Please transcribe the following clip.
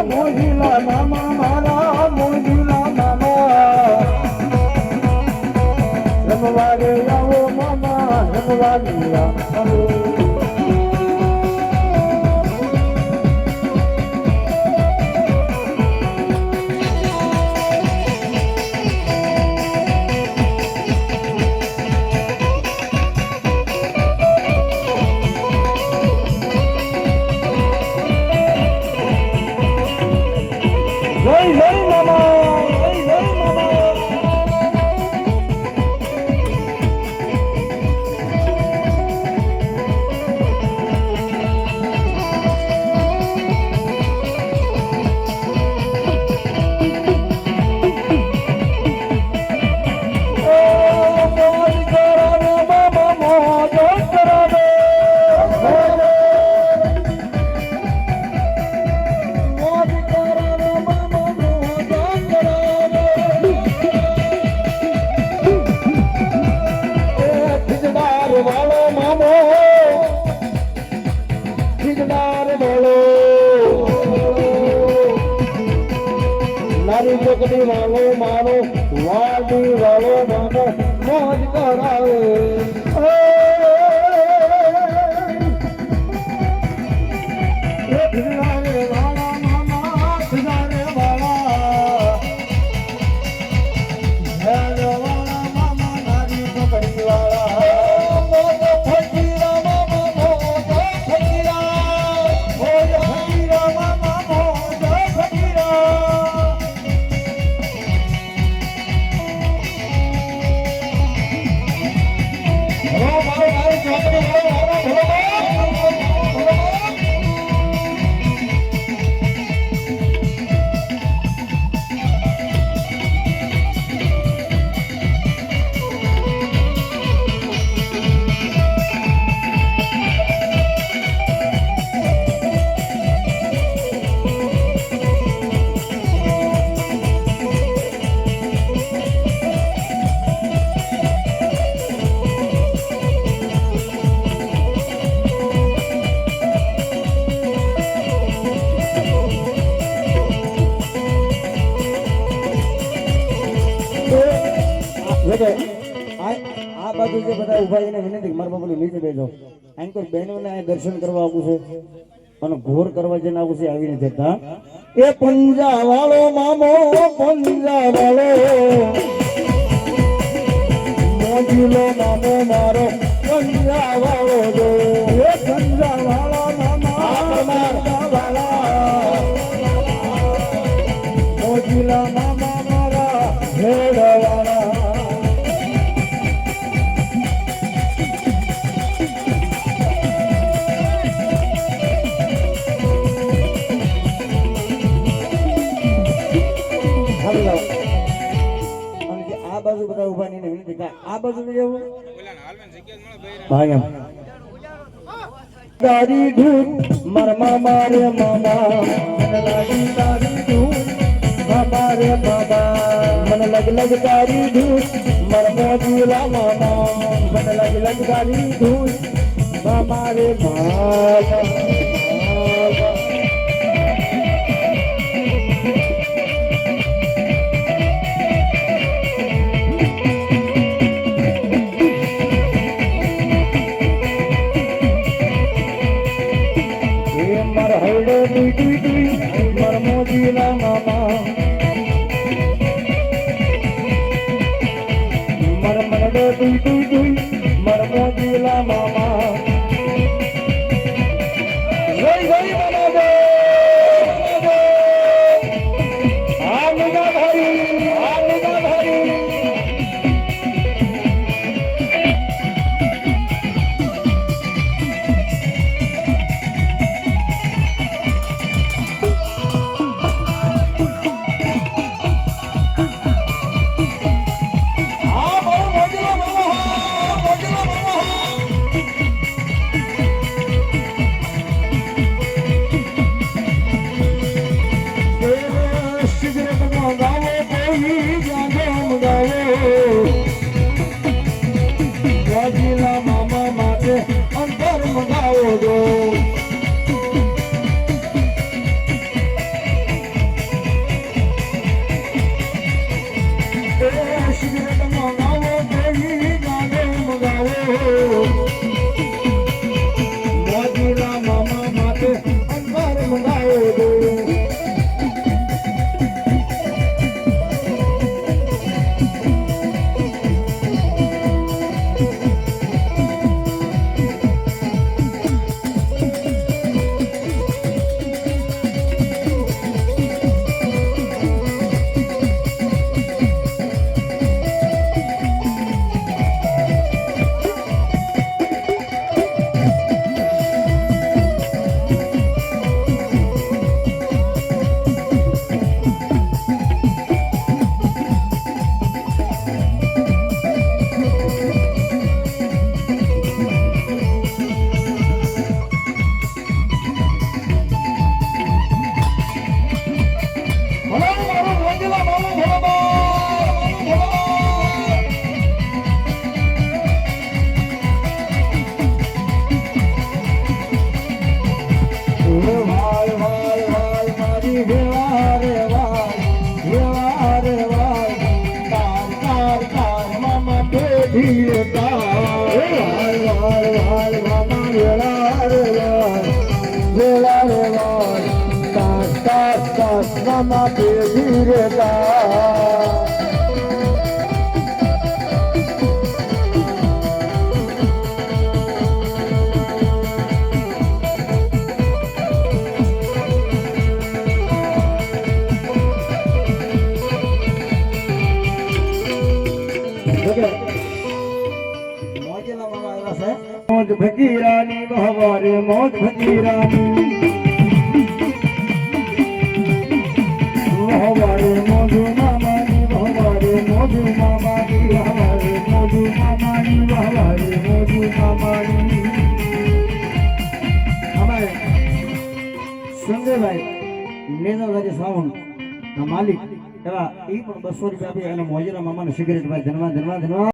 મોજીલા મામા મારા મોજીલા મામા રમવાડે આવો મામા રમવાડિયા ચોકડી વાળો મારો વાડી વાળો મારો મોજ કરાવે વાળા મામા વાળા મામા નારી ચોકડી વાળા આ બાજુ જે બધા ઉભા એને વિનંતી મારા બાપુ નીચે બેસો આમ કોઈ બહેનોને દર્શન કરવા આવું છે અને ઘોર કરવા જઈને આવું છે આવી નથી જતા એ પંજા વાળો મામો પંજા વાળો મોજીલો મામો મારો પંજા વાળો જો એ પંજા વાળો મામા વાળા મોજીલા મામા મારા હેડ વાળા આ બાજુ બધા ઉભા નહીં વિનંતી આ બાજુ જવું તારી ધૂન મારા મારે મામા મને લાગી તારી ધૂન મામા રે બાબા મને લગ તારી ધૂન મારા મોજીલા મામા મને લગ તારી ધૂન મામા રે મામા મારા મોજીલા મામા મારા મને મારા મોજીલા મામા મામાની વેવા રે વાલ તાર તાર તાર મામા પેઢી તાર વાલ મામા વેલા રે વાલ તાર તાર તાર મામા પેઢી રે તાર મોજ ફકીરાની બહવારે મોજ ફકીરાની બહવારે મોજુ મામાની બહવારે મોજુ મામાની બહવારે મોજુ મામાની બહવારે મોજુ મામાની અમારે સંજયભાઈ નેજાવાજી સાઉન્ડ ના માલિક એવા એ પણ 200 રૂપિયા આપી અને મોજીરા મામાને સિગરેટ ભાઈ ધન્યવાદ